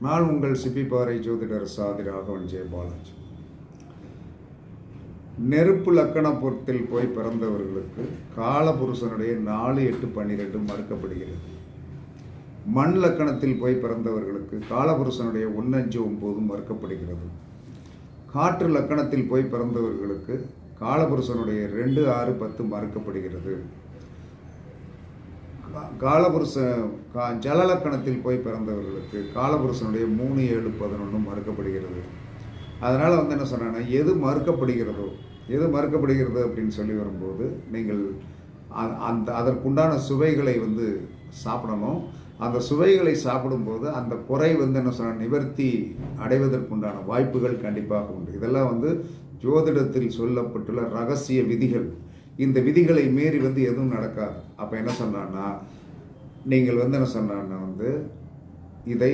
நான் உங்கள் சிப்பிப்பாறை ஜோதிடர் சாதி ராகவன் ஜெயபாலாஜி. நெருப்பு லக்கண பொருத்தில் போய் பிறந்தவர்களுக்கு காலபுருஷனுடைய 4, 8, 12 மறுக்கப்படுகிறது. மண் லக்கணத்தில் போய் பிறந்தவர்களுக்கு காலபுருஷனுடைய 1, 5, 9 மறுக்கப்படுகிறது. காற்று லக்கணத்தில் போய் பிறந்தவர்களுக்கு காலபுருஷனுடைய 2, 6, 10 மறுக்கப்படுகிறது. ஜலலக்கணத்தில் போய் பிறந்தவர்களுக்கு காலபுருஷனுடைய 3, 7, 11 மறுக்கப்படுகிறது. அதனால் என்ன சொன்னாங்கன்னா, எது மறுக்கப்படுகிறது அப்படின்னு சொல்லி வரும்போது நீங்கள் அதற்குண்டான சுவைகளை சாப்பிடணும். அந்த சுவைகளை சாப்பிடும்போது அந்த குறை என்ன சொன்ன நிவர்த்தி அடைவதற்குண்டான வாய்ப்புகள் கண்டிப்பாக உண்டு. இதெல்லாம் ஜோதிடத்தில் சொல்லப்பட்டுள்ள ரகசிய விதிகள். இந்த விதிகளை மீறி எதுவும் நடக்காது. அப்போ என்ன சொன்னான்னா, நீங்கள் என்ன சொன்னான்னா இதை